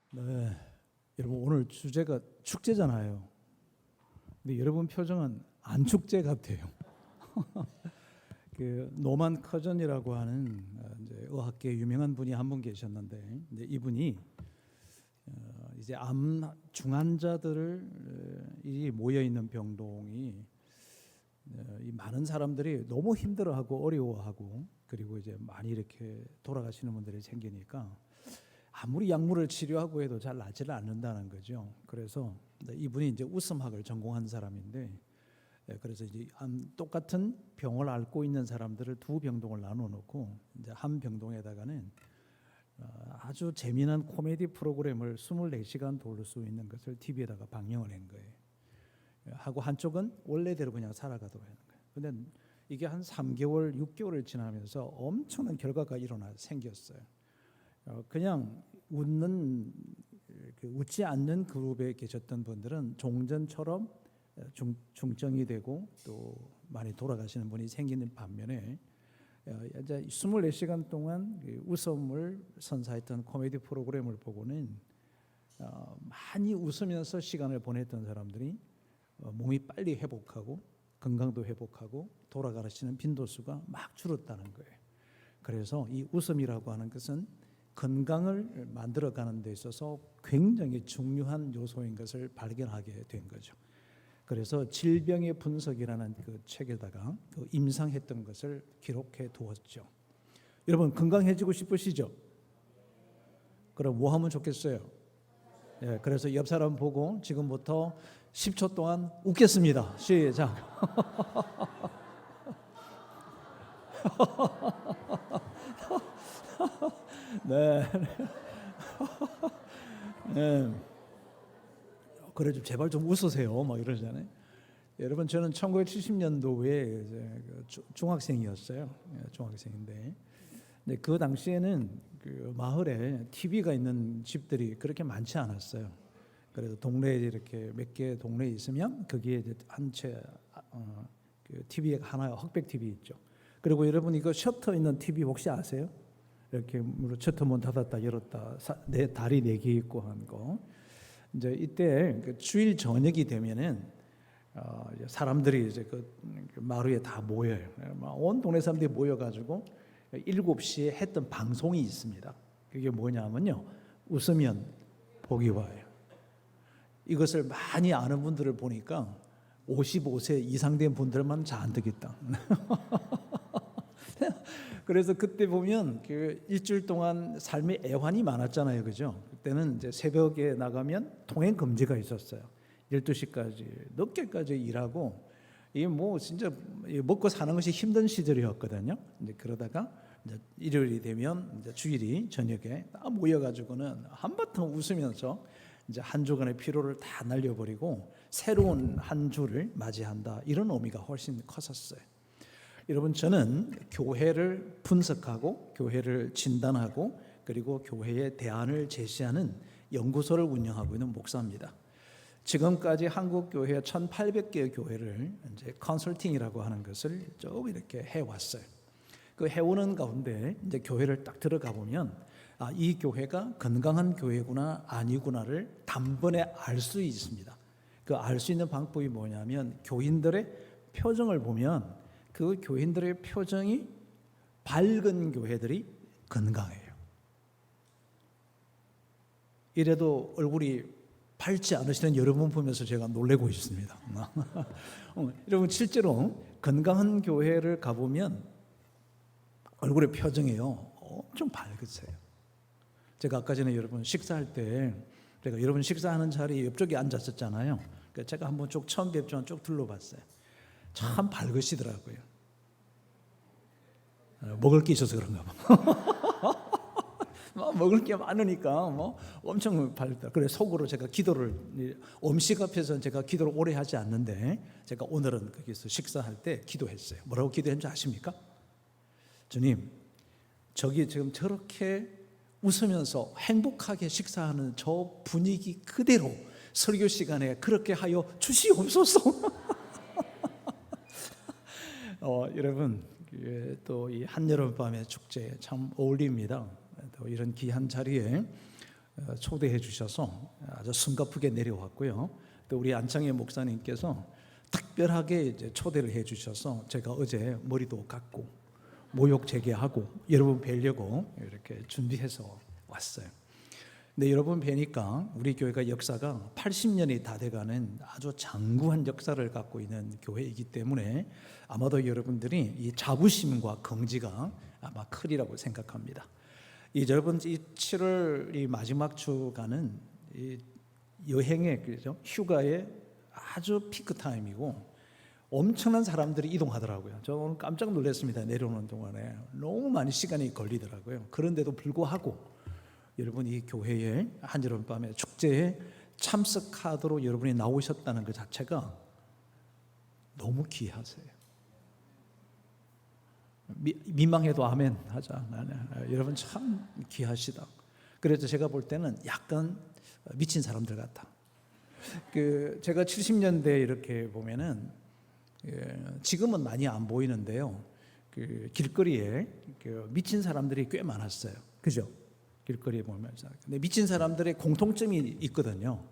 네, 여러분 오늘 주제가 축제잖아요. 근데 여러분 표정은 안 축제 같아요. 그 노만 커전이라고 하는 이제 의학계 유명한 분이 한 분 계셨는데, 이제 이분이 이제 암 중환자들을 이 모여 있는 병동이 이 많은 사람들이 너무 힘들어하고 어려워하고, 그리고 이제 많이 이렇게 돌아가시는 분들이 생기니까 아무리 약물을 치료하고 해도 잘 낫지를 않는다는 거죠. 그래서 이분이 이제 웃음학을 전공한 사람인데, 그래서 이제 똑같은 병을 앓고 있는 사람들을 두 병동을 나눠 놓고 이제 한 병동에다가는 아주 재미난 코미디 프로그램을 24시간 돌릴 수 있는 것을 TV에다가 방영을 한 거예요. 하고 한쪽은 원래대로 그냥 살아가도록 하는 거예요. 근데 이게 한 3개월, 6개월을 지나면서 엄청난 결과가 생겼어요. 그냥 웃지 않는 그룹에 계셨던 분들은 종전처럼 중증이 되고 또 많이 돌아가시는 분이 생기는 반면에, 이제 24시간 동안 웃음을 선사했던 코미디 프로그램을 보고는 많이 웃으면서 시간을 보냈던 사람들이 몸이 빨리 회복하고 건강도 회복하고 돌아가시는 빈도수가 막 줄었다는 거예요. 그래서 이 웃음이라고 하는 것은 건강을 만들어가는 데 있어서 굉장히 중요한 요소인 것을 발견하게 된 거죠. 그래서 질병의 분석이라는 그 책에다가 그 임상했던 것을 기록해 두었죠. 여러분 건강해지고 싶으시죠? 그럼 뭐 하면 좋겠어요? 그래서 옆 사람 보고 지금부터 10초 동안 웃겠습니다. 시작. 네. 네. 그래 좀 제발 좀 웃으세요. 막 이러잖아요. 여러분 저는 1970년도에 중학생이었어요. 중학생인데, 근데 그 당시에는 그 마을에 TV가 있는 집들이 그렇게 많지 않았어요. 그래서 동네에 이렇게 몇 개 동네에 있으면 거기에 한 채 그 TV가 하나, 흑백 TV 있죠. 그리고 여러분 이거 셔터 있는 TV 혹시 아세요? 이렇게 셔터 문 닫았다 열었다 네 다리 4개 있고 한 거. 이제 이때 그 주일 저녁이 되면은 사람들이 이제 그 마루에 다 모여요. 온 동네 사람들이 모여가지고 7시에 했던 방송이 있습니다. 그게 뭐냐면요, 웃으면 복이 와요. 이것을 많이 아는 분들을 보니까 55세 이상 된 분들만 잔뜩 있다. 그래서 그때 보면 그 일주일 동안 삶의 애환이 많았잖아요, 그죠? 그때는 이제 새벽에 나가면 통행 금지가 있었어요. 12시까지 늦게까지 일하고, 이게 뭐 진짜 먹고 사는 것이 힘든 시절이었거든요. 이제 그러다가 이제 일요일이 되면 이제 주일이 저녁에 다 모여가지고는 한바탕 웃으면서 이제 한 주간의 피로를 다 날려버리고 새로운 한 주를 맞이한다, 이런 의미가 훨씬 컸었어요. 여러분 저는 교회를 분석하고 교회를 진단하고 그리고 교회의 대안을 제시하는 연구소를 운영하고 있는 목사입니다. 지금까지 한국 교회 1,800개의 교회를 이제 컨설팅이라고 하는 것을 쭉 이렇게 해왔어요. 그 해오는 가운데 이제 교회를 딱 들어가 보면 이 교회가 건강한 교회구나 아니구나를 단번에 알 수 있습니다. 그 알 수 있는 방법이 뭐냐면 교인들의 표정을 보면 그 교인들의 표정이 밝은 교회들이 건강해요. 이래도 얼굴이 밝지 않으시는 여러분 보면서 제가 놀래고 있습니다. 여러분 실제로 건강한 교회를 가보면 얼굴의 표정이요 엄청 밝으세요. 제가 아까 전에 여러분 식사할 때 제가 여러분 식사하는 자리 옆쪽에 앉았었잖아요. 제가 한번 쭉 처음 뵙지만 쭉 둘러봤어요. 참 밝으시더라고요. 먹을 게 있어서 그런가 봐. 먹을 게 많으니까 뭐 엄청 밝다. 그래 속으로 제가 기도를, 음식 앞에서 제가 기도를 오래 하지 않는데 제가 오늘은 거기서 식사할 때 기도했어요. 뭐라고 기도했는지 아십니까? 주님, 저기 지금 저렇게 웃으면서 행복하게 식사하는 저 분위기 그대로 설교 시간에 그렇게 하여 주시옵소서. 여러분 또 이 한여름밤의 축제에 참 어울립니다. 또 이런 귀한 자리에 초대해 주셔서 아주 숨가쁘게 내려왔고요. 또 우리 안창희 목사님께서 특별하게 이제 초대를 해 주셔서 제가 어제 머리도 깎고 모욕 제기하고 여러분 뵈려고 이렇게 준비해서 왔어요. 근데 여러분 뵈니까 우리 교회가 역사가 80년이 다 돼가는 아주 장구한 역사를 갖고 있는 교회이기 때문에 아마도 여러분들이 이 자부심과 긍지가 아마 크리라고 생각합니다. 여러분 이 7월 이 마지막 주간은 이 여행의 그죠 휴가의 아주 피크 타임이고 엄청난 사람들이 이동하더라고요. 저 오늘 깜짝 놀랐습니다. 내려오는 동안에 너무 많이 시간이 걸리더라고요. 그런데도 불구하고 여러분 이 교회에 한여름밤의 축제에 참석하도록 여러분이 나오셨다는 것 자체가 너무 귀하세요. 민망해도 아멘 하자. 여러분 참 귀하시다. 그래서 제가 볼 때는 약간 미친 사람들 같다. 제가 70년대 이렇게 보면은 지금은 많이 안 보이는데요. 길거리에 미친 사람들이 꽤 많았어요. 그죠? 길거리에 보면서. 근데 미친 사람들의 공통점이 있거든요.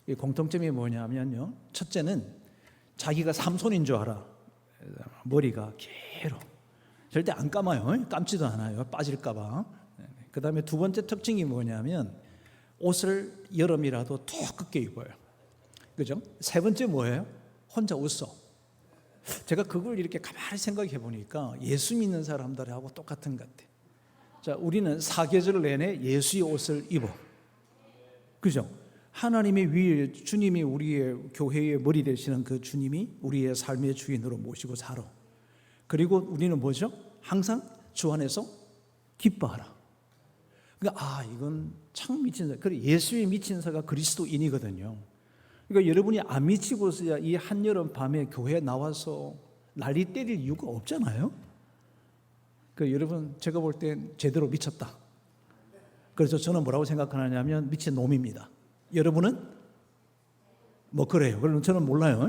이 공통점이 뭐냐면요. 첫째는 자기가 삼손인 줄 알아. 머리가 길어. 절대 안 감아요. 감지도 않아요. 빠질까봐. 그 다음에 두 번째 특징이 뭐냐면 옷을 여름이라도 두껍게 입어요. 그죠? 세 번째 뭐예요? 혼자 웃어. 제가 그걸 이렇게 가만히 생각해 보니까 예수 믿는 사람들하고 똑같은 것 같아. 자, 우리는 사계절 내내 예수의 옷을 입어. 그죠? 하나님의 위에 주님이 우리의 교회의 머리 되시는 그 주님이 우리의 삶의 주인으로 모시고 살아. 그리고 우리는 뭐죠? 항상 주 안에서 기뻐하라. 그러니까 이건 참 미친 사. 그래 예수의 미친 사가 그리스도인이거든요. 그러니까 여러분이 안 미치고서야 이 한여름 밤에 교회에 나와서 난리 때릴 이유가 없잖아요. 여러분 제가 볼 땐 제대로 미쳤다. 그래서 저는 뭐라고 생각하냐면 미친 놈입니다. 여러분은 뭐 그래요. 그럼 저는 몰라요.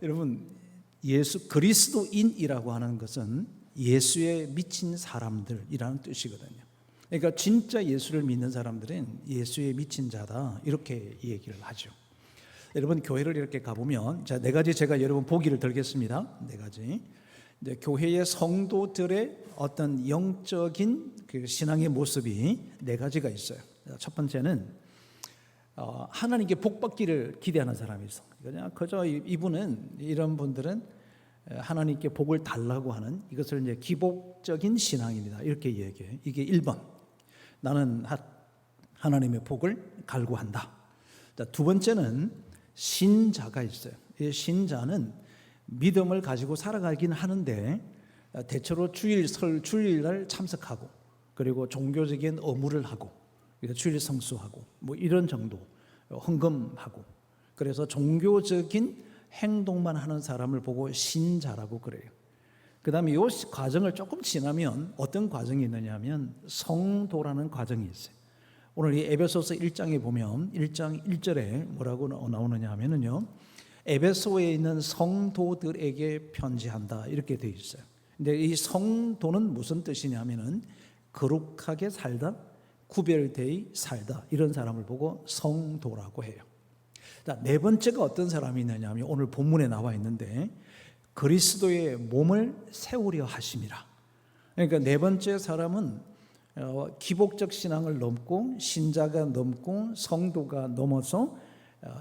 여러분 예수 그리스도인이라고 하는 것은 예수의 미친 사람들이라는 뜻이거든요. 그러니까 진짜 예수를 믿는 사람들은 예수의 미친 자다 이렇게 얘기를 하죠. 여러분 교회를 이렇게 가보면 자, 네 가지 제가 여러분 보기를 들겠습니다. 네 가지. 이제 교회의 성도들의 어떤 영적인 신앙의 모습이 네 가지가 있어요. 첫 번째는 하나님께 복 받기를 기대하는 사람이 있어. 그냥 그저 이분은 이런 분들은 하나님께 복을 달라고 하는 이것을 이제 기복적인 신앙입니다. 이렇게 얘기해. 이게 1번. 나는 하나님의 복을 갈구한다. 자, 두 번째는 신자가 있어요. 이 신자는 믿음을 가지고 살아가긴 하는데 대체로 주일날 참석하고 그리고 종교적인 의무를 하고 주일 성수하고 뭐 이런 정도 헌금하고 그래서 종교적인 행동만 하는 사람을 보고 신자라고 그래요. 그 다음에 이 과정을 조금 지나면 어떤 과정이 있느냐 하면 성도라는 과정이 있어요. 오늘 이 에베소서 1장에 보면 1장 1절에 뭐라고 나오느냐 하면은요. 에베소에 있는 성도들에게 편지한다 이렇게 되어 있어요. 근데 이 성도는 무슨 뜻이냐면은 거룩하게 살다, 구별되이 살다 이런 사람을 보고 성도라고 해요. 자, 네 번째가 어떤 사람이 있느냐 하면 오늘 본문에 나와 있는데 그리스도의 몸을 세우려 하심이라. 그러니까 네 번째 사람은 기복적 신앙을 넘고 신자가 넘고 성도가 넘어서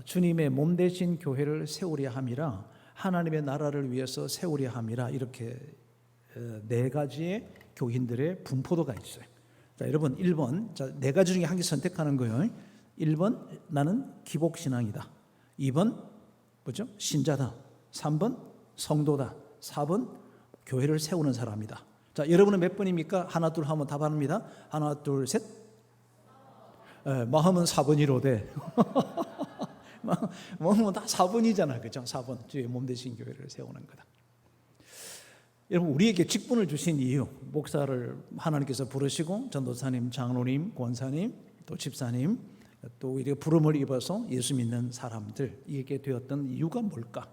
주님의 몸 되신 교회를 세우려 함이라 하나님의 나라를 위해서 세우려 함이라 이렇게 네 가지의 교인들의 분포도가 있어요. 자, 여러분 1번 자, 네 가지 중에 한 개 선택하는 거예요. 1번 나는 기복신앙이다. 2번 뭐죠? 신자다. 3번 성도다. 4번 교회를 세우는 사람이다. 자, 여러분은 몇 번입니까? 하나 둘 하면 답합니다. 하나 둘 셋. 마음은 4번이로되 마음은 다 4번이잖아. 그죠? 4번 주의 몸 되신 교회를 세우는 거다. 여러분 우리에게 직분을 주신 이유 목사를 하나님께서 부르시고 전도사님, 장로님, 권사님, 또 집사님 또 우리가 부름을 입어서 예수 믿는 사람들에게 되었던 이유가 뭘까?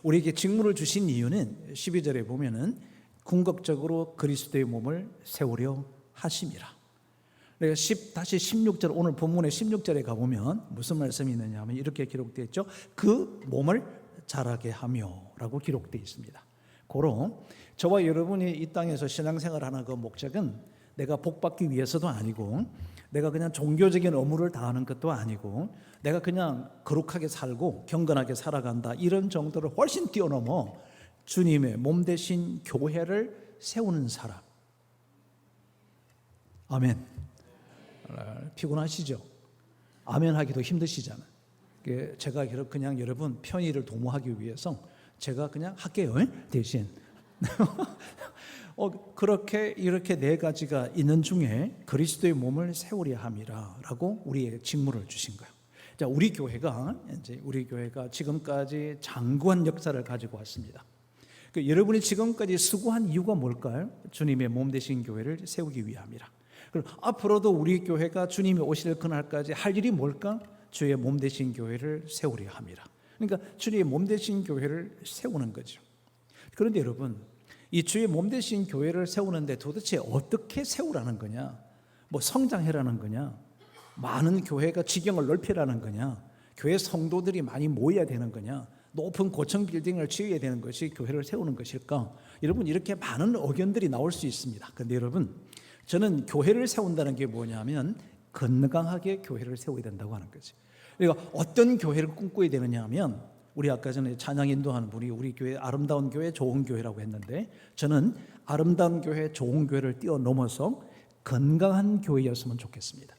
우리에게 직분을 주신 이유는 12절에 보면은 궁극적으로 그리스도의 몸을 세우려 하심이라. 내가 다시 16절, 오늘 본문의 16절에 가보면 무슨 말씀이 있느냐 하면 이렇게 기록되어 있죠. 그 몸을 자라게 하며 라고 기록되어 있습니다. 고로 저와 여러분이 이 땅에서 신앙생활하는 그 목적은 내가 복받기 위해서도 아니고, 내가 그냥 종교적인 의무를 다하는 것도 아니고, 내가 그냥 거룩하게 살고 경건하게 살아간다 이런 정도를 훨씬 뛰어넘어 주님의 몸 대신 교회를 세우는 사람. 아멘. 피곤하시죠? 아멘 하기도 힘드시잖아요. 제가 그냥 여러분 편의를 도모하기 위해서 제가 그냥 할게요, 대신. 그렇게 이렇게 네 가지가 있는 중에 그리스도의 몸을 세우려 함이라라고 우리에게 직무를 주신 거예요. 자, 우리 교회가 지금까지 장구한 역사를 가지고 왔습니다. 여러분이 지금까지 수고한 이유가 뭘까요? 주님의 몸 되신 교회를 세우기 위함이라. 그리고 앞으로도 우리 교회가 주님이 오실 그날까지 할 일이 뭘까? 주의 몸 되신 교회를 세우려 함이라. 그러니까 주의 몸 되신 교회를 세우는 거죠. 그런데 여러분, 이 주의 몸 되신 교회를 세우는데 도대체 어떻게 세우라는 거냐? 뭐 성장해라는 거냐? 많은 교회가 지경을 넓히라는 거냐? 교회 성도들이 많이 모여야 되는 거냐? 높은 고층 빌딩을 지어야 되는 것이 교회를 세우는 것일까? 여러분, 이렇게 많은 의견들이 나올 수 있습니다. 그런데 여러분, 저는 교회를 세운다는 게 뭐냐면 건강하게 교회를 세워야 된다고 하는 거죠. 그러니까 어떤 교회를 꿈꿔야 되느냐 하면, 우리 아까 전에 찬양 인도하는 분이 우리 교회 아름다운 교회, 좋은 교회라고 했는데, 저는 아름다운 교회, 좋은 교회를 뛰어넘어서 건강한 교회였으면 좋겠습니다.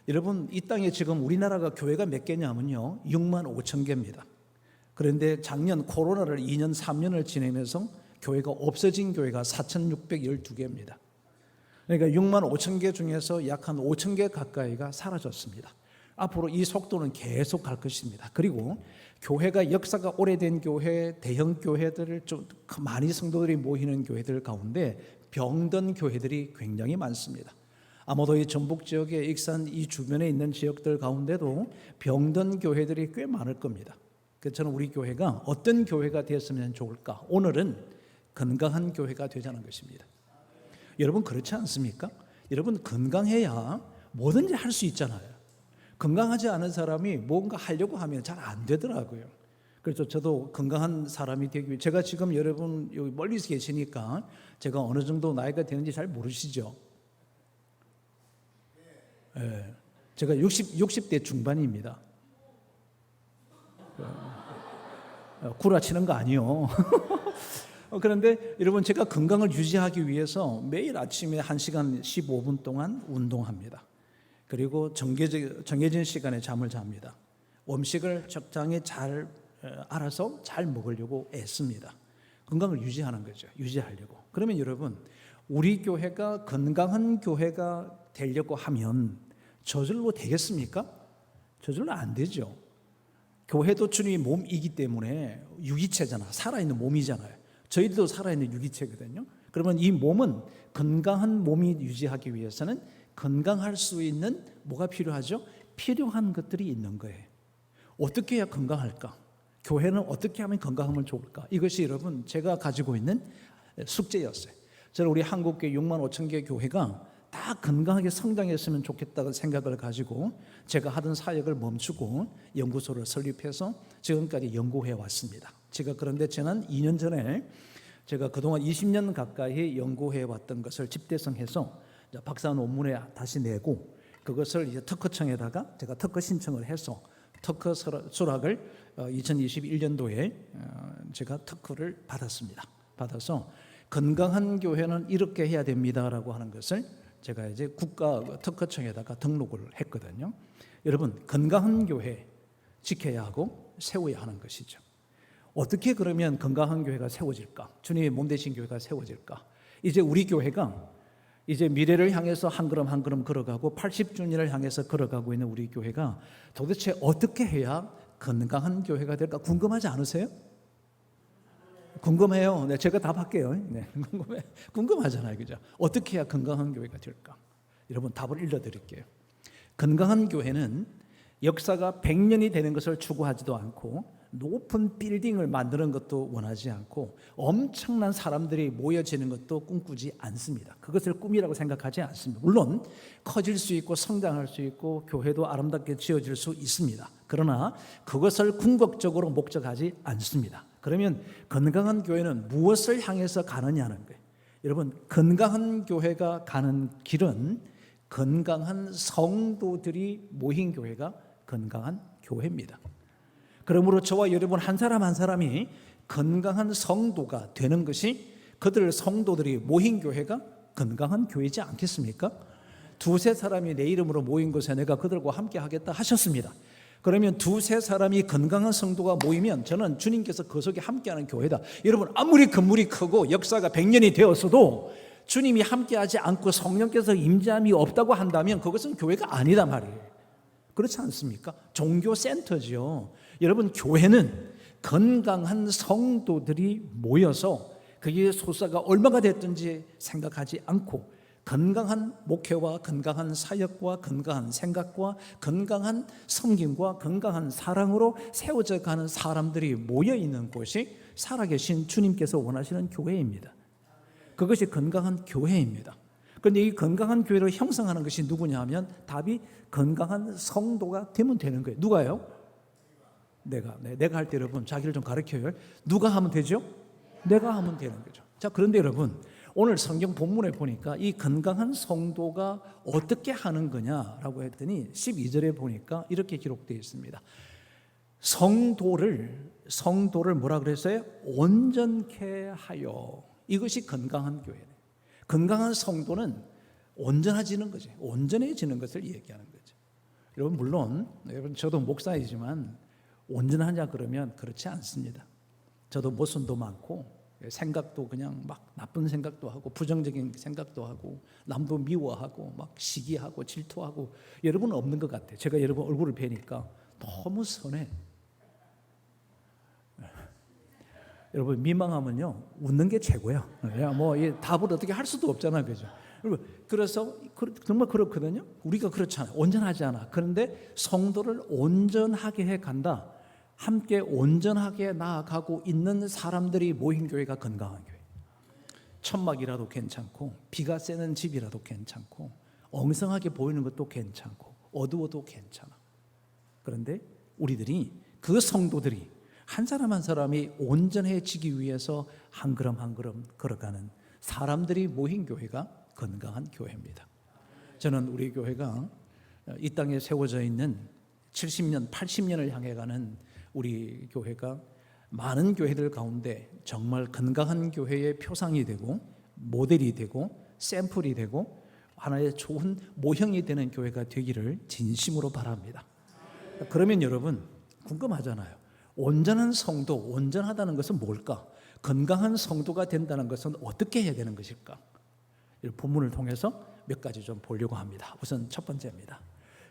여러분, 이 땅에 지금 우리나라가 교회가 몇 개냐면요, 6만 5천 개입니다. 그런데 작년 코로나를 2년 3년을 지내면서 교회가 없어진 교회가 4,612개입니다. 그러니까 6만 5천 개 중에서 약 한 5천 개 가까이가 사라졌습니다. 앞으로 이 속도는 계속 갈 것입니다. 그리고 교회가 역사가 오래된 교회, 대형 교회들을 좀 많이 성도들이 모이는 교회들 가운데 병든 교회들이 굉장히 많습니다. 아마도 이 전북 지역의 익산 이 주변에 있는 지역들 가운데도 병든 교회들이 꽤 많을 겁니다. 그래서 저는 우리 교회가 어떤 교회가 되었으면 좋을까? 오늘은 건강한 교회가 되자는 것입니다. 여러분, 그렇지 않습니까? 여러분, 건강해야 뭐든지 할 수 있잖아요. 건강하지 않은 사람이 뭔가 하려고 하면 잘 안 되더라고요. 그래서 저도 건강한 사람이 되기 위해, 제가 지금 여러분 여기 멀리서 계시니까 제가 어느 정도 나이가 되는지 잘 모르시죠? 네, 제가 60대 중반입니다. 구라치는 거 아니요. 그런데 여러분, 제가 건강을 유지하기 위해서 매일 아침에 1시간 15분 동안 운동합니다. 그리고 정해진 시간에 잠을 잡니다. 음식을 적당히 잘 알아서 잘 먹으려고 애씁니다. 건강을 유지하는 거죠. 유지하려고. 그러면 여러분, 우리 교회가 건강한 교회가 되려고 하면 저절로 되겠습니까? 저절로 안 되죠. 교회도 주님의 몸이기 때문에 유기체잖아. 살아있는 몸이잖아요. 저희들도 살아있는 유기체거든요. 그러면 이 몸은, 건강한 몸이 유지하기 위해서는 건강할 수 있는 뭐가 필요하죠? 필요한 것들이 있는 거예요. 어떻게 해야 건강할까? 교회는 어떻게 하면 건강하면 좋을까? 이것이 여러분, 제가 가지고 있는 숙제였어요. 저는 우리 한국교회 6만 5천 개 교회가 다 건강하게 성장했으면 좋겠다는 생각을 가지고 제가 하던 사역을 멈추고 연구소를 설립해서 지금까지 연구해 왔습니다. 그런데 저는 2년 전에 제가 그동안 20년 가까이 연구해 왔던 것을 집대성해서 박사 논문에 다시 내고, 그것을 이제 특허청에다가 제가 특허 신청을 해서 특허 수락을 2021년도에 제가 특허를 받았습니다. 받아서 건강한 교회는 이렇게 해야 됩니다라고 하는 것을 제가 이제 국가 특허청에다가 등록을 했거든요. 여러분, 건강한 교회 지켜야 하고 세워야 하는 것이죠. 어떻게 그러면 건강한 교회가 세워질까? 주님의 몸 되신 교회가 세워질까? 이제 우리 교회가 이제 미래를 향해서 한 걸음 한 걸음 걸어가고 80주년을 향해서 걸어가고 있는 우리 교회가 도대체 어떻게 해야 건강한 교회가 될까 궁금하지 않으세요? 궁금해요. 네, 제가 답할게요. 네, 궁금하잖아요, 그죠? 어떻게 해야 건강한 교회가 될까? 여러분, 답을 읽어드릴게요. 건강한 교회는 역사가 100년이 되는 것을 추구하지도 않고 높은 빌딩을 만드는 것도 원하지 않고 엄청난 사람들이 모여지는 것도 꿈꾸지 않습니다. 그것을 꿈이라고 생각하지 않습니다. 물론 커질 수 있고 성장할 수 있고 교회도 아름답게 지어질 수 있습니다. 그러나 그것을 궁극적으로 목적하지 않습니다. 그러면 건강한 교회는 무엇을 향해서 가느냐는 거예요. 여러분, 건강한 교회가 가는 길은 건강한 성도들이 모인 교회가 건강한 교회입니다. 그러므로 저와 여러분 한 사람 한 사람이 건강한 성도가 되는 것이 그들 성도들이 모인 교회가 건강한 교회이지 않겠습니까? 두세 사람이 내 이름으로 모인 곳에 내가 그들과 함께 하겠다 하셨습니다. 그러면 두세 사람이 건강한 성도가 모이면 저는 주님께서 그 속에 함께하는 교회다. 여러분, 아무리 건물이 크고 역사가 100년이 되었어도 주님이 함께하지 않고 성령께서 임재함이 없다고 한다면 그것은 교회가 아니다 말이에요. 그렇지 않습니까? 종교센터죠. 여러분, 교회는 건강한 성도들이 모여서 그의 소사가 얼마가 됐든지 생각하지 않고 건강한 목회와 건강한 사역과 건강한 생각과 건강한 섬김과 건강한 사랑으로 세워져 가는 사람들이 모여 있는 곳이 살아계신 주님께서 원하시는 교회입니다. 그것이 건강한 교회입니다. 그런데 이 건강한 교회를 형성하는 것이 누구냐 하면 답이 건강한 성도가 되면 되는 거예요. 누가요? 내가 할 때 여러분 자기를 좀 가르쳐요. 누가 하면 되죠? 내가 하면 되는 거죠. 자, 그런데 여러분 오늘 성경 본문에 보니까 이 건강한 성도가 어떻게 하는 거냐라고 했더니 12절에 보니까 이렇게 기록되어 있습니다. 성도를 뭐라 그랬어요? 온전케 하여. 이것이 건강한 교회예요. 건강한 성도는 온전해지는 거죠. 온전해지는 것을 얘기하는 거죠. 여러분, 물론 저도 목사이지만 온전하냐 그러면 그렇지 않습니다. 저도 모순도 많고 생각도 그냥 막 나쁜 생각도 하고 부정적인 생각도 하고 남도 미워하고 막 시기하고 질투하고 여러분은 없는 것 같아요. 제가 여러분 얼굴을 뵈니까 너무 선해. 여러분, 민망하면요 웃는 게 최고야. 뭐 답을 어떻게 할 수도 없잖아요, 그죠? 여러분, 그래서 정말 그렇거든요. 우리가 그렇잖아요. 온전하지 않아. 그런데 성도를 온전하게 해 간다. 함께 온전하게 나아가고 있는 사람들이 모인 교회가 건강한 교회. 천막이라도 괜찮고 비가 새는 집이라도 괜찮고 엉성하게 보이는 것도 괜찮고 어두워도 괜찮아. 그런데 우리들이 그 성도들이 한 사람 한 사람이 온전해지기 위해서 한 걸음 한 걸음 걸어가는 사람들이 모인 교회가 건강한 교회입니다. 저는 우리 교회가 이 땅에 세워져 있는 70년, 80년을 향해 가는 우리 교회가 많은 교회들 가운데 정말 건강한 교회의 표상이 되고 모델이 되고 샘플이 되고 하나의 좋은 모형이 되는 교회가 되기를 진심으로 바랍니다. 그러면 여러분 궁금하잖아요. 온전한 성도, 온전하다는 것은 뭘까? 건강한 성도가 된다는 것은 어떻게 해야 되는 것일까? 이 본문을 통해서 몇 가지 좀 보려고 합니다. 우선 첫 번째입니다.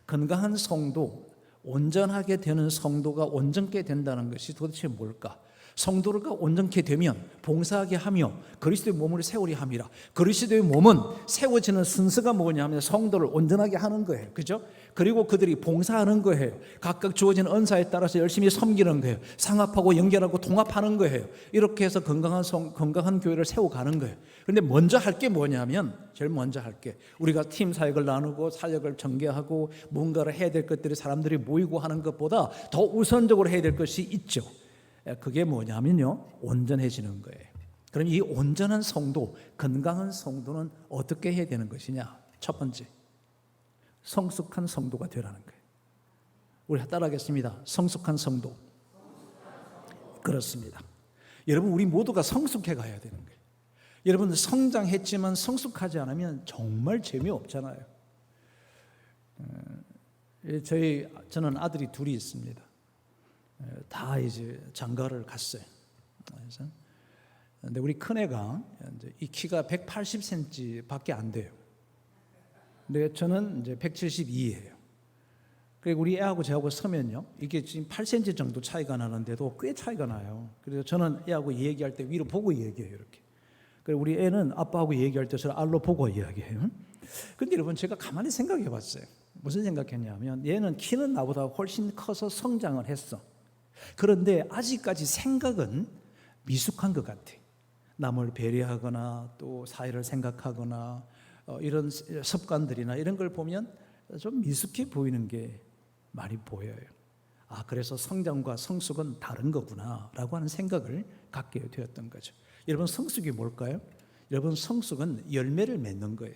건강한 성도, 온전하게 되는 성도가 온전케 된다는 것이 도대체 뭘까? 성도가 온전케 되면 봉사하게 하며 그리스도의 몸을 세우려 함이라. 그리스도의 몸은 세워지는 순서가 뭐냐면 성도를 온전하게 하는 거예요. 그죠? 그리고 그들이 봉사하는 거예요. 각각 주어진 은사에 따라서 열심히 섬기는 거예요. 상합하고 연결하고 통합하는 거예요. 이렇게 해서 건강한 교회를 세워가는 거예요. 그런데 먼저 할 게 뭐냐면 제일 먼저 할 게 우리가 팀 사역을 나누고 사역을 전개하고 뭔가를 해야 될 것들이 사람들이 모이고 하는 것보다 더 우선적으로 해야 될 것이 있죠. 그게 뭐냐면요, 온전해지는 거예요. 그럼 이 온전한 성도, 건강한 성도는 어떻게 해야 되는 것이냐? 첫 번째, 성숙한 성도가 되라는 거예요. 우리 따라하겠습니다. 성숙한 성도. 그렇습니다. 여러분, 우리 모두가 성숙해 가야 되는 거예요. 여러분, 성장했지만 성숙하지 않으면 정말 재미없잖아요. 저는 아들이 둘이 있습니다. 다 이제 장가를 갔어요. 그래서 근데 우리 큰애가 이 키가 180cm밖에 안 돼요. 근데 저는 이제 172예요. 그리고 우리 애하고 저하고 서면요, 이게 지금 8cm 정도 차이가 나는데도 꽤 차이가 나요. 그래서 저는 애하고 얘기할 때 위로 보고 얘기해요, 이렇게. 그리고 우리 애는 아빠하고 얘기할 때 저를 알로 보고 이야기해요. 근데 여러분, 제가 가만히 생각해 봤어요. 무슨 생각했냐면 얘는 키는 나보다 훨씬 커서 성장을 했어. 그런데 아직까지 생각은 미숙한 것 같아요. 남을 배려하거나 또 사회를 생각하거나 이런 습관들이나 이런 걸 보면 좀 미숙해 보이는 게 많이 보여요. 그래서 성장과 성숙은 다른 거구나 라고 하는 생각을 갖게 되었던 거죠. 여러분, 성숙이 뭘까요? 여러분, 성숙은 열매를 맺는 거예요.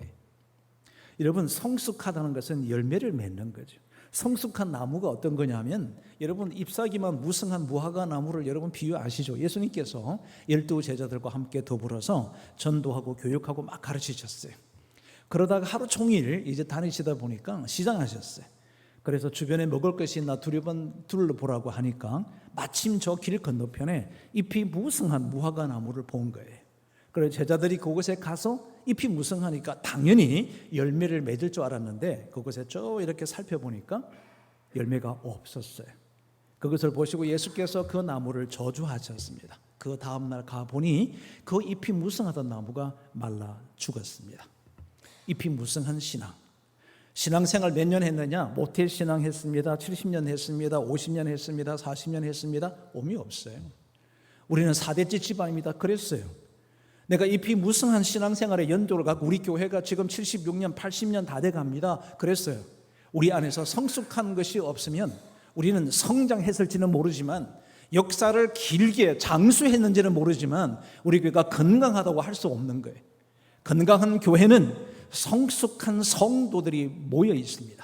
여러분, 성숙하다는 것은 열매를 맺는 거죠. 성숙한 나무가 어떤 거냐면, 여러분, 잎사귀만 무성한 무화과 나무를 여러분 비유 아시죠? 예수님께서 12 제자들과 함께 더불어서 전도하고 교육하고 막 가르치셨어요. 그러다가 하루 종일 이제 다니시다 보니까 시장하셨어요. 그래서 주변에 먹을 것이 있나 둘러보라고 하니까 마침 저 길 건너편에 잎이 무성한 무화과 나무를 본 거예요. 그래서 제자들이 그곳에 가서 잎이 무성하니까 당연히 열매를 맺을 줄 알았는데 그곳에 쭉 이렇게 살펴보니까 열매가 없었어요. 그것을 보시고 예수께서 그 나무를 저주하셨습니다. 그 다음날 가보니 그 잎이 무성하던 나무가 말라 죽었습니다. 잎이 무성한 신앙생활 몇 년 했느냐? 모태신앙 했습니다. 70년 했습니다. 50년 했습니다. 40년 했습니다. 의미 없어요. 우리는 4대째 집안입니다. 그랬어요. 내가 잎이 무성한 신앙생활의 연도를 갖고 우리 교회가 지금 76년, 80년 다 돼갑니다. 그랬어요. 우리 안에서 성숙한 것이 없으면 우리는 성장했을지는 모르지만 역사를 길게 장수했는지는 모르지만 우리 교회가 건강하다고 할 수 없는 거예요. 건강한 교회는 성숙한 성도들이 모여 있습니다.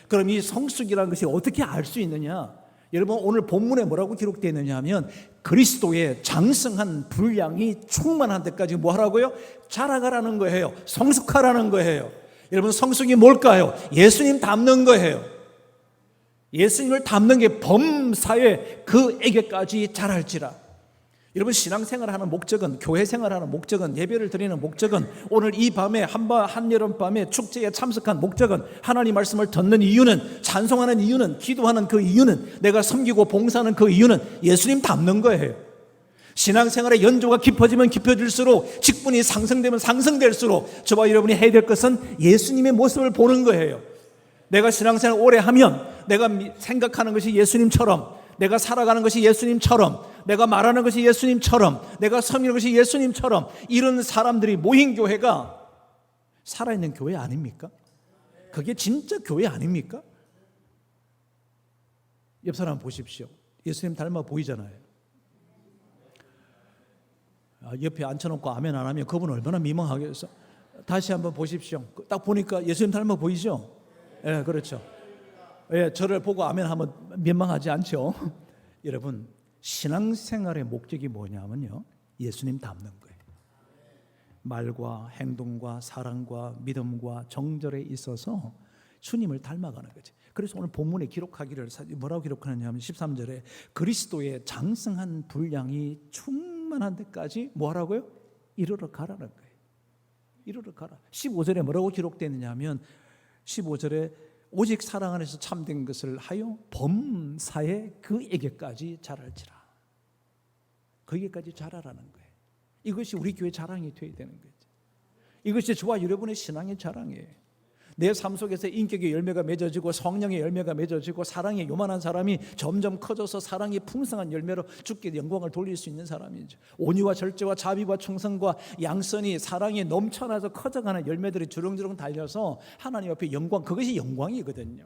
그럼 이 성숙이라는 것이 어떻게 알 수 있느냐? 여러분, 오늘 본문에 뭐라고 기록되어 있느냐 하면 그리스도의 장성한 분량이 충만한 데까지 뭐 하라고요? 자라가라는 거예요. 성숙하라는 거예요. 여러분, 성숙이 뭘까요? 예수님 닮는 거예요. 예수님을 닮는 게 범사에 그에게까지 자랄지라. 여러분, 신앙생활하는 목적은, 교회 생활하는 목적은, 예배를 드리는 목적은, 오늘 이 밤에 한여름밤에 축제에 참석한 목적은, 하나님 말씀을 듣는 이유는, 찬송하는 이유는, 기도하는 그 이유는, 내가 섬기고 봉사하는 그 이유는 예수님 닮는 거예요. 신앙생활의 연조가 깊어지면 깊어질수록, 직분이 상승되면 상승될수록 저와 여러분이 해야 될 것은 예수님의 모습을 보는 거예요. 내가 신앙생활 오래 하면 내가 생각하는 것이 예수님처럼, 내가 살아가는 것이 예수님처럼, 내가 말하는 것이 예수님처럼, 내가 섬기는 것이 예수님처럼, 이런 사람들이 모인 교회가 살아있는 교회 아닙니까? 그게 진짜 교회 아닙니까? 옆 사람 보십시오. 예수님 닮아 보이잖아요. 옆에 앉혀놓고 아멘 안 하면 그분 얼마나 민망하겠어. 다시 한번 보십시오. 딱 보니까 예수님 닮아 보이죠? 예, 그렇죠. 예, 저를 보고 아멘 하면 민망하지 않죠? 여러분, 신앙생활의 목적이 뭐냐면요, 예수님 닮는 거예요. 말과 행동과 사랑과 믿음과 정절에 있어서 주님을 닮아가는 거죠. 그래서 오늘 본문에 기록하기를 뭐라고 기록하느냐면 13절에 그리스도의 장성한 분량이 충만한 데까지 뭐 하라고요? 이르러 가라는 거예요. 이르러 가라. 15절에 뭐라고 기록되느냐 하면 15절에 오직 사랑 안에서 참된 것을 하여 범사에 그에게까지 자랄지라. 거기까지 자라라는 거예요. 이것이 우리 교회 자랑이 되어야 되는 거죠. 이것이 저와 여러분의 신앙의 자랑이에요. 내 삶 속에서 인격의 열매가 맺어지고 성령의 열매가 맺어지고 사랑의 요만한 사람이 점점 커져서 사랑이 풍성한 열매로 주께 영광을 돌릴 수 있는 사람이죠. 온유와 절제와 자비와 충성과 양선이 사랑이 넘쳐나서 커져가는 열매들이 주렁주렁 달려서 하나님 앞에 영광, 그것이 영광이거든요.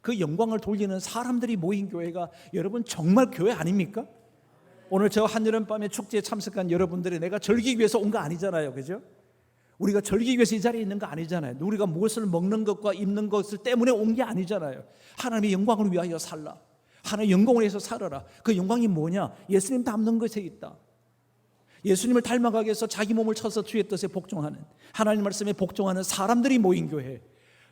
그 영광을 돌리는 사람들이 모인 교회가 여러분 정말 교회 아닙니까? 오늘 저 한여름밤에 축제에 참석한 여러분들이 내가 즐기기 위해서 온 거 아니잖아요. 그죠? 우리가 즐기기 위해서 이 자리에 있는 거 아니잖아요. 우리가 무엇을 먹는 것과 입는 것을 때문에 온 게 아니잖아요. 하나님의 영광을 위하여 살라. 하나님의 영광을 위해서 살아라. 그 영광이 뭐냐? 예수님 닮는 것에 있다. 예수님을 닮아가기 위해서 자기 몸을 쳐서 주의 뜻에 복종하는, 하나님 말씀에 복종하는 사람들이 모인 교회.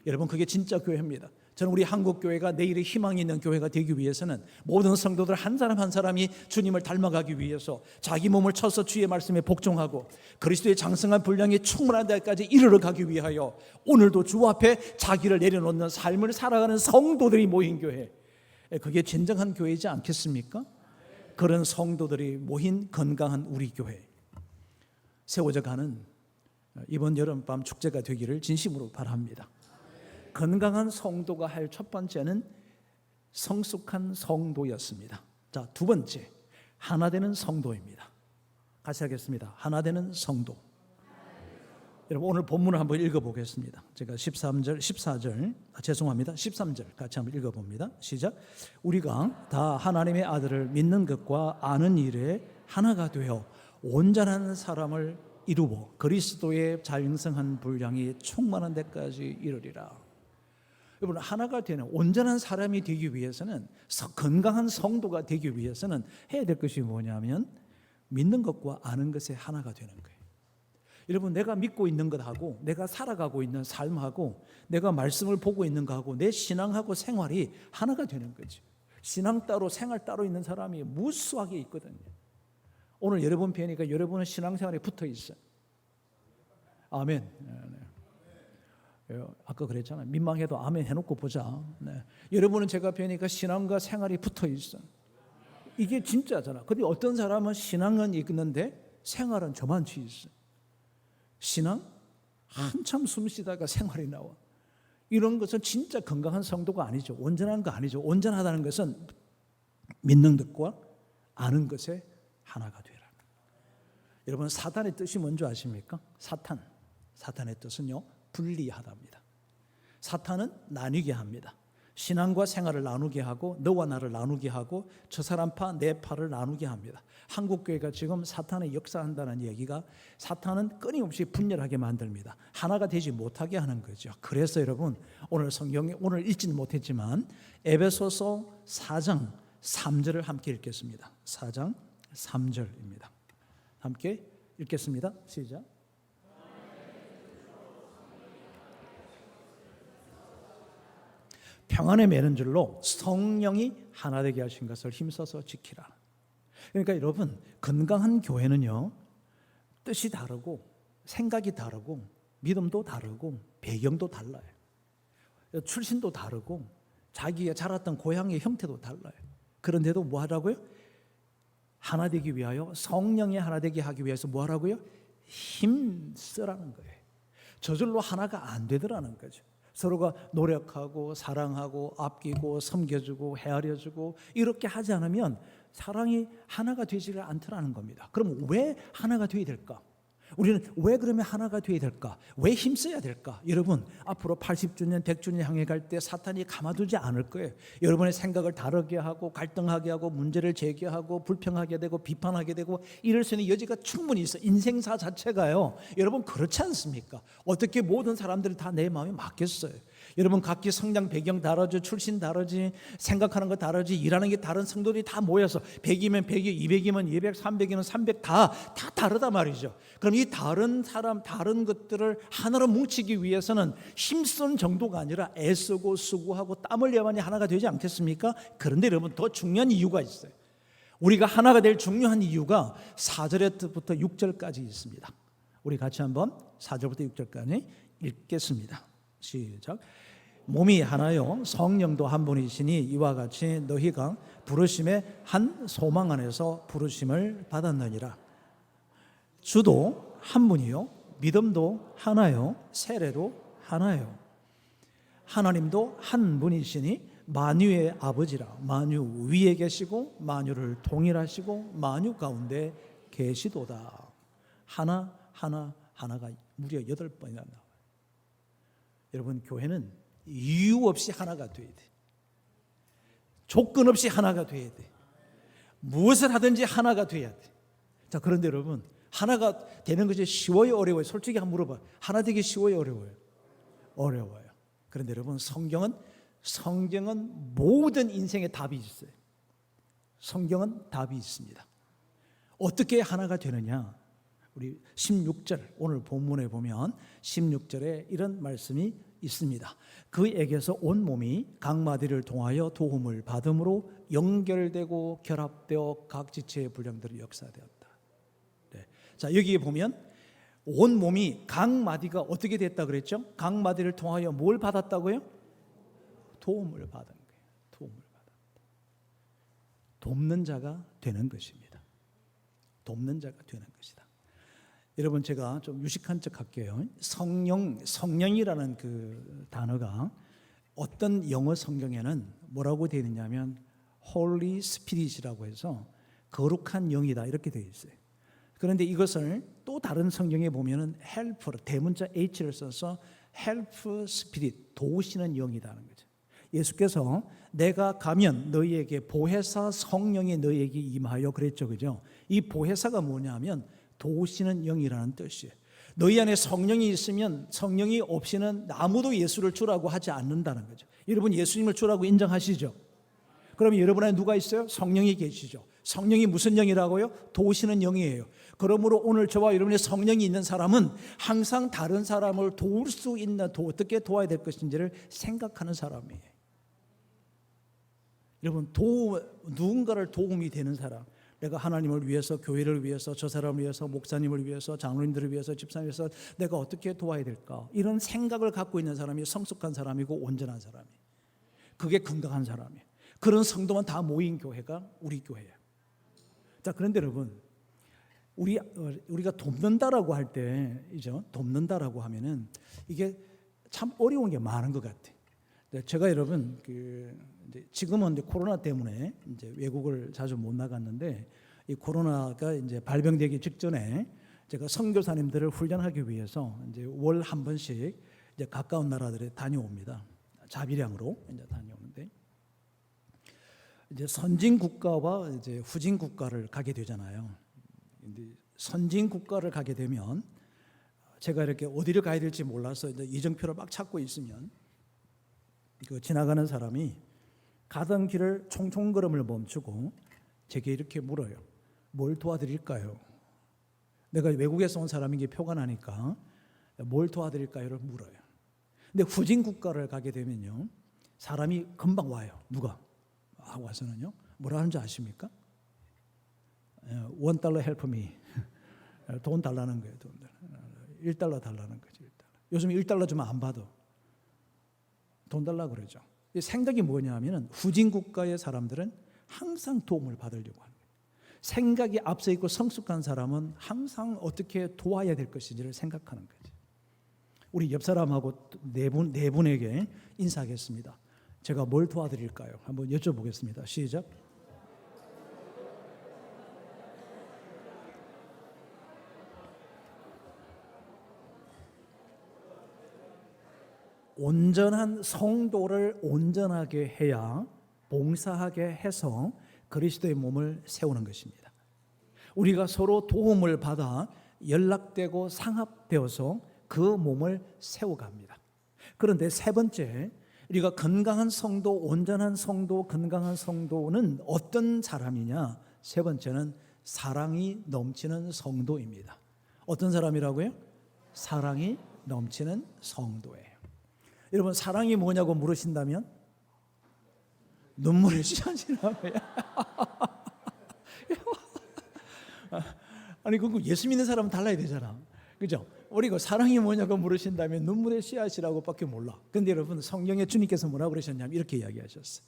여러분, 그게 진짜 교회입니다. 저는 우리 한국교회가 내일의 희망이 있는 교회가 되기 위해서는 모든 성도들 한 사람 한 사람이 주님을 닮아가기 위해서 자기 몸을 쳐서 주의 말씀에 복종하고 그리스도의 장성한 분량이 충만한 데까지 이르러 가기 위하여 오늘도 주 앞에 자기를 내려놓는 삶을 살아가는 성도들이 모인 교회, 그게 진정한 교회이지 않겠습니까? 그런 성도들이 모인 건강한 우리 교회, 세워져 가는 이번 여름밤 축제가 되기를 진심으로 바랍니다. 건강한 성도가 할 첫 번째는 성숙한 성도였습니다. 자, 두 번째, 하나 되는 성도입니다. 같이 하겠습니다. 하나 되는 성도. 여러분 오늘 본문을 한번 읽어보겠습니다. 제가 13절, 14절, 죄송합니다. 13절 같이 한번 읽어봅니다. 시작. 우리가 다 하나님의 아들을 믿는 것과 아는 일에 하나가 되어 온전한 사람을 이루어 그리스도의 자영성한 분량이 충만한 데까지 이르리라. 여러분 하나가 되는 온전한 사람이 되기 위해서는, 건강한 성도가 되기 위해서는 해야 될 것이 뭐냐면 믿는 것과 아는 것에 하나가 되는 거예요. 여러분 내가 믿고 있는 것하고 내가 살아가고 있는 삶하고 내가 말씀을 보고 있는 것하고 내 신앙하고 생활이 하나가 되는 거죠. 신앙 따로 생활 따로 있는 사람이 무수하게 있거든요. 오늘 여러분 뵈니까 여러분은 신앙생활에 붙어 있어요. 아멘. 아까 그랬잖아요. 민망해도 아멘 해놓고 보자. 네. 여러분은 제가 뵈니까 신앙과 생활이 붙어 있어요. 이게 진짜잖아. 근데 어떤 사람은 신앙은 있는데 생활은 저만치 있어요. 신앙 한참 숨 쉬다가 생활이 나와. 이런 것은 진짜 건강한 성도가 아니죠. 온전한 거 아니죠. 온전하다는 것은 믿는 것과 아는 것에 하나가 되라. 여러분 사탄의 뜻이 뭔지 아십니까? 사탄의 뜻은요 분리하다입니다. 사탄은 나뉘게 합니다. 신앙과 생활을 나누게 하고 너와 나를 나누게 하고 저 사람 파 내 파를 나누게 합니다. 한국교회가 지금 사탄의 역사한다는 얘기가 사탄은 끊임없이 분열하게 만듭니다. 하나가 되지 못하게 하는 거죠. 그래서 여러분 오늘 성경에 오늘 읽지는 못했지만 에베소서 4장 3절을 함께 읽겠습니다. 4장 3절입니다. 함께 읽겠습니다. 시작. 평안에 매는 줄로 성령이 하나 되게 하신 것을 힘써서 지키라. 그러니까 여러분 건강한 교회는요 뜻이 다르고 생각이 다르고 믿음도 다르고 배경도 달라요. 출신도 다르고 자기가 자랐던 고향의 형태도 달라요. 그런데도 뭐 하라고요? 하나 되기 위하여 성령이 하나 되게 하기 위해서 뭐 하라고요? 힘쓰라는 거예요. 저절로 하나가 안 되더라는 거죠. 서로가 노력하고 사랑하고 아끼고 섬겨주고 헤아려주고 이렇게 하지 않으면 사랑이 하나가 되지를 않더라는 겁니다. 그럼 왜 하나가 되어야 될까? 우리는 왜 그러면 하나가 되어야 될까? 왜 힘써야 될까? 여러분 앞으로 80주년 100주년 향해 갈 때 사탄이 가만두지 않을 거예요. 여러분의 생각을 다르게 하고 갈등하게 하고 문제를 제기하고 불평하게 되고 비판하게 되고 이럴 수 있는 여지가 충분히 있어요. 인생사 자체가요 여러분 그렇지 않습니까? 어떻게 모든 사람들이 다 내 마음에 맞겠어요? 여러분 각기 성장 배경 다르지, 출신 다르지, 생각하는 거 다르지, 일하는 게 다른 성도들이 다 모여서 100이면 100이, 200이면 200, 300이면 300 다 다르단 말이죠. 그럼 이 다른 사람, 다른 것들을 하나로 뭉치기 위해서는 힘쓰는 정도가 아니라 애쓰고 수고하고 땀 흘려야만이 하나가 되지 않겠습니까? 그런데 여러분 더 중요한 이유가 있어요. 우리가 하나가 될 중요한 이유가 4절부터 6절까지 있습니다. 우리 같이 한번 4절부터 6절까지 읽겠습니다. 시작. 몸이 하나요 성령도 한 분이시니 이와 같이 너희가 부르심의 한 소망 안에서 부르심을 받았느니라. 주도 한 분이요 믿음도 하나요 세례도 하나요 하나님도 한 분이시니 만유의 아버지라. 만유 위에 계시고 만유를 통일하시고 만유 가운데 계시도다. 하나가 무려 8번이나 나와요. 여러분 교회는 이유 없이 하나가 돼야 돼. 조건 없이 하나가 돼야 돼. 무엇을 하든지 하나가 돼야 돼. 자, 그런데 여러분 하나가 되는 것이 쉬워요 어려워요? 솔직히 한번 물어봐. 하나 되기 쉬워요 어려워요? 어려워요. 그런데 여러분 성경은 모든 인생에 답이 있어요. 성경은 답이 있습니다. 어떻게 하나가 되느냐? 우리 16절 오늘 본문에 보면 16절에 이런 말씀이 있습니다. 그에게서 온 몸이 각 마디를 통하여 도움을 받음으로 연결되고 결합되어 각 지체의 분량들이 역사되었다. 네. 자, 여기에 보면 온 몸이 각 마디가 어떻게 됐다 그랬죠? 각 마디를 통하여 뭘 받았다고요? 도움을 받은 거예요. 도움을 받았다. 돕는 자가 되는 것입니다. 돕는 자가 되는 것이다. 여러분 제가 좀 유식한 척 할게요. 성령이라는 그 단어가 어떤 영어 성경에는 뭐라고 되어 있냐면 Holy Spirit이라고 해서 거룩한 영이다 이렇게 되어 있어요. 그런데 이것을 또 다른 성경에 보면은 helper, 대문자 H를 써서 help spirit, 도우시는 영이라는 거죠. 예수께서 내가 가면 너희에게 보혜사 성령이 너희에게 임하여 그랬죠. 그죠? 이 보혜사가 뭐냐면 도우시는 영이라는 뜻이에요. 너희 안에 성령이 있으면 성령이 없이는 아무도 예수를 주라고 하지 않는다는 거죠. 여러분 예수님을 주라고 인정하시죠? 그럼 여러분 안에 누가 있어요? 성령이 계시죠. 성령이 무슨 영이라고요? 도우시는 영이에요. 그러므로 오늘 저와 여러분의 성령이 있는 사람은 항상 다른 사람을 도울 수 있는, 어떻게 도와야 될 것인지를 생각하는 사람이에요. 여러분 누군가를 도움이 되는 사람, 내가 하나님을 위해서, 교회를 위해서, 저 사람을 위해서, 목사님을 위해서, 장로님들을 위해서, 집사님을 위해서 내가 어떻게 도와야 될까, 이런 생각을 갖고 있는 사람이 성숙한 사람이고 온전한 사람이에요. 그게 건강한 사람이에요. 그런 성도만 다 모인 교회가 우리 교회예요. 자, 그런데 여러분 우리가 돕는다라고 할 때, 이죠? 돕는다라고 하면은 이게 참 어려운 게 많은 것 같아요. 제가 여러분 이제 지금은 이제 코로나 때문에 이제 외국을 자주 못 나갔는데, 이 코로나가 이제 발병되기 직전에 제가 선교사님들을 훈련하기 위해서 이제 월 한 번씩 이제 가까운 나라들에 다녀옵니다. 자비량으로 이제 다녀오는데, 이제 선진 국가와 이제 후진 국가를 가게 되잖아요. 선진 국가를 가게 되면 제가 이렇게 어디를 가야 될지 몰라서 이제 이정표를 막 찾고 있으면 그 지나가는 사람이 가던 길을 총총걸음을 멈추고 제게 이렇게 물어요. 뭘 도와드릴까요? 내가 외국에서 온 사람인 게 표가 나니까 뭘 도와드릴까요를 물어요. 근데 후진 국가를 가게 되면요, 사람이 금방 와요. 누가? 하고 와서는요, 뭐라 하는지 아십니까? $1 help me. 돈 달라는 거예요. 돈 $1 달라는 거죠. $1. 요즘 $1 주면 안 받아. 돈 달라고 그러죠. 생각이 뭐냐면은 후진 국가의 사람들은 항상 도움을 받으려고 하는 거예요. 생각이 앞서 있고 성숙한 사람은 항상 어떻게 도와야 될 것인지를 생각하는 거죠. 우리 옆 사람하고 네 분에게 인사하겠습니다. 제가 뭘 도와드릴까요? 한번 여쭤보겠습니다. 시작. 온전한 성도를 온전하게 해야 봉사하게 해서 그리스도의 몸을 세우는 것입니다. 우리가 서로 도움을 받아 연락되고 상합되어서 그 몸을 세워갑니다. 그런데 세 번째, 우리가 건강한 성도, 온전한 성도, 건강한 성도는 어떤 사람이냐? 세 번째는 사랑이 넘치는 성도입니다. 어떤 사람이라고요? 사랑이 넘치는 성도예요. 여러분 사랑이 뭐냐고 물으신다면 눈물을 씻어지라고요. 아니 그거 예수 믿는 사람은 달라야 되잖아, 그죠? 우리가 사랑이 뭐냐고 물으신다면 눈물의 씨앗이라고밖에 몰라. 근데 여러분 성경에 주님께서 뭐라고 그러셨냐면 이렇게 이야기하셨어요.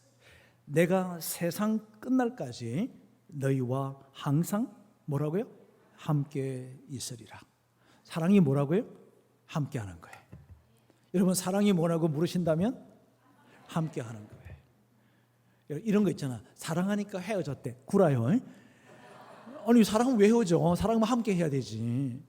내가 세상 끝날까지 너희와 항상 뭐라고요? 함께 있으리라. 사랑이 뭐라고요? 함께 하는 거예요. 여러분 사랑이 뭐라고 물으신다면 함께 하는 거예요. 이런 거 있잖아. 사랑하니까 헤어졌대. 구라요. 아니 사랑은 왜 헤어져? 사랑은 함께 해야 되지.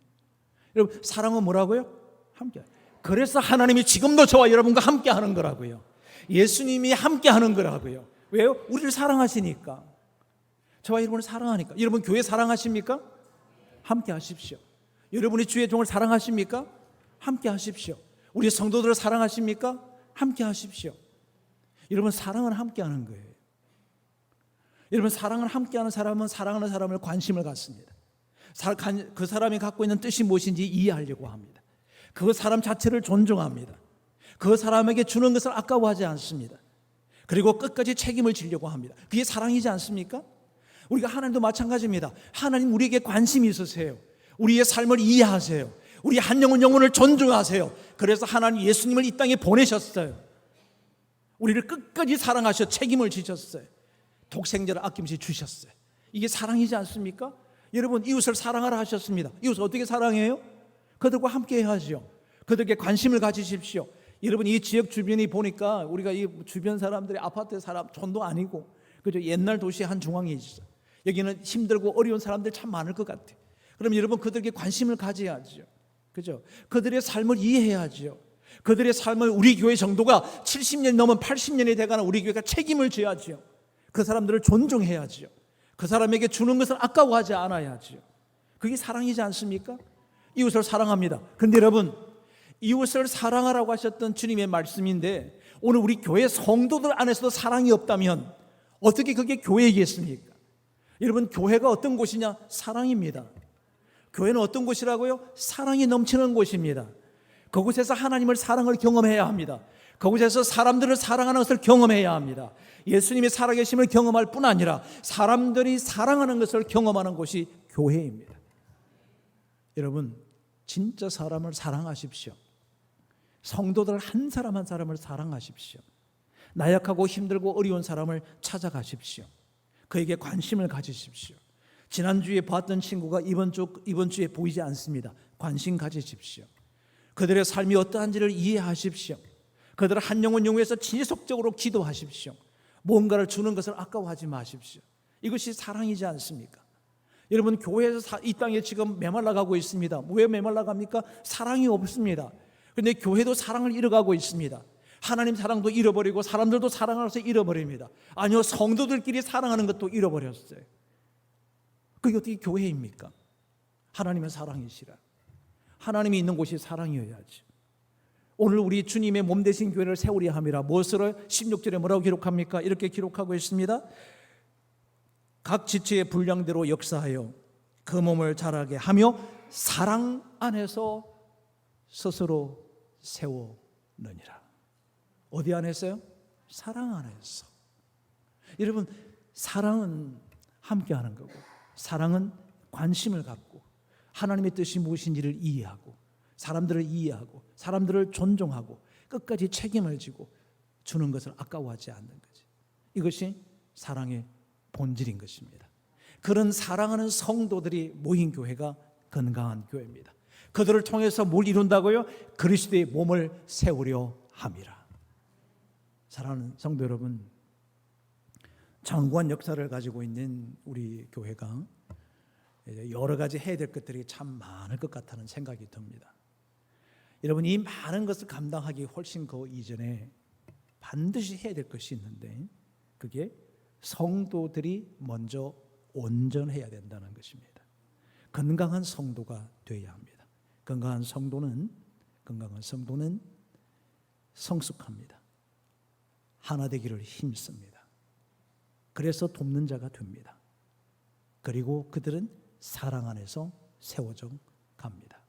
여러분 사랑은 뭐라고요? 함께. 그래서 하나님이 지금도 저와 여러분과 함께 하는 거라고요. 예수님이 함께 하는 거라고요. 왜요? 우리를 사랑하시니까. 저와 여러분을 사랑하니까. 여러분 교회 사랑하십니까? 함께 하십시오. 여러분이 주의 종을 사랑하십니까? 함께 하십시오. 우리 성도들을 사랑하십니까? 함께 하십시오. 여러분 사랑은 함께 하는 거예요. 여러분 사랑을 함께 하는 사람은 사랑하는 사람을 관심을 갖습니다. 그 사람이 갖고 있는 뜻이 무엇인지 이해하려고 합니다. 그 사람 자체를 존중합니다. 그 사람에게 주는 것을 아까워하지 않습니다. 그리고 끝까지 책임을 지려고 합니다. 그게 사랑이지 않습니까? 우리가 하나님도 마찬가지입니다. 하나님 우리에게 관심이 있으세요. 우리의 삶을 이해하세요. 우리 한 영혼을 존중하세요. 그래서 하나님 예수님을 이 땅에 보내셨어요. 우리를 끝까지 사랑하셔 책임을 지셨어요. 독생자를 아낌없이 주셨어요. 이게 사랑이지 않습니까? 여러분 이웃을 사랑하라 하셨습니다. 이웃을 어떻게 사랑해요? 그들과 함께 해야죠. 그들에게 관심을 가지십시오. 여러분 이 지역 주변이 보니까 우리가 이 주변 사람들이 아파트 사람 전도 아니고 그죠? 옛날 도시의 한 중앙에 있어. 여기는 힘들고 어려운 사람들 참 많을 것 같아요. 그럼 여러분 그들에게 관심을 가져야죠. 그죠? 그들의 삶을 이해해야죠. 그들의 삶을 우리 교회 정도가 70년이 넘은 80년이 돼가는 우리 교회가 책임을 져야죠. 그 사람들을 존중해야죠. 그 사람에게 주는 것을 아까워하지 않아야죠. 그게 사랑이지 않습니까? 이웃을 사랑합니다. 그런데 여러분, 이웃을 사랑하라고 하셨던 주님의 말씀인데 오늘 우리 교회 성도들 안에서도 사랑이 없다면 어떻게 그게 교회이겠습니까? 여러분, 교회가 어떤 곳이냐? 사랑입니다. 교회는 어떤 곳이라고요? 사랑이 넘치는 곳입니다. 그곳에서 하나님을 사랑을 경험해야 합니다. 그곳에서 사람들을 사랑하는 것을 경험해야 합니다. 예수님의 살아계심을 경험할 뿐 아니라 사람들이 사랑하는 것을 경험하는 곳이 교회입니다. 여러분, 진짜 사람을 사랑하십시오. 성도들 한 사람 한 사람을 사랑하십시오. 나약하고 힘들고 어려운 사람을 찾아가십시오. 그에게 관심을 가지십시오. 지난주에 봤던 친구가 이번 주에 보이지 않습니다. 관심 가지십시오. 그들의 삶이 어떠한지를 이해하십시오. 그들을 한 영혼 영위해서 지속적으로 기도하십시오. 뭔가를 주는 것을 아까워하지 마십시오. 이것이 사랑이지 않습니까? 여러분, 교회에서 이 땅에 지금 메말라가고 있습니다. 왜 메말라갑니까? 사랑이 없습니다. 그런데 교회도 사랑을 잃어가고 있습니다. 하나님 사랑도 잃어버리고 사람들도 사랑하면서 잃어버립니다. 아니요, 성도들끼리 사랑하는 것도 잃어버렸어요. 그게 어떻게 교회입니까? 하나님은 사랑이시라. 하나님이 있는 곳이 사랑이어야지. 오늘 우리 주님의 몸 되신 교회를 세우려 함이라. 무엇으로? 16절에 뭐라고 기록합니까? 이렇게 기록하고 있습니다. 각 지체의 분량대로 역사하여 그 몸을 자라게 하며 사랑 안에서 스스로 세우느니라. 어디 안에서요? 사랑 안에서. 여러분, 사랑은 함께하는 거고, 사랑은 관심을 갖고 하나님의 뜻이 무엇인지를 이해하고 사람들을 이해하고 사람들을 존중하고 끝까지 책임을 지고 주는 것을 아까워하지 않는 거지. 이것이 사랑의 본질인 것입니다. 그런 사랑하는 성도들이 모인 교회가 건강한 교회입니다. 그들을 통해서 뭘 이룬다고요? 그리스도의 몸을 세우려 함이라. 사랑하는 성도 여러분, 장구한 역사를 가지고 있는 우리 교회가 여러 가지 해야 될 것들이 참 많을 것 같다는 생각이 듭니다. 여러분, 이 많은 것을 감당하기 훨씬 그 이전에 반드시 해야 될 것이 있는데 그게 성도들이 먼저 온전해야 된다는 것입니다. 건강한 성도가 되어야 합니다. 건강한 성도는 성숙합니다. 하나 되기를 힘씁니다. 그래서 돕는 자가 됩니다. 그리고 그들은 사랑 안에서 세워져 갑니다.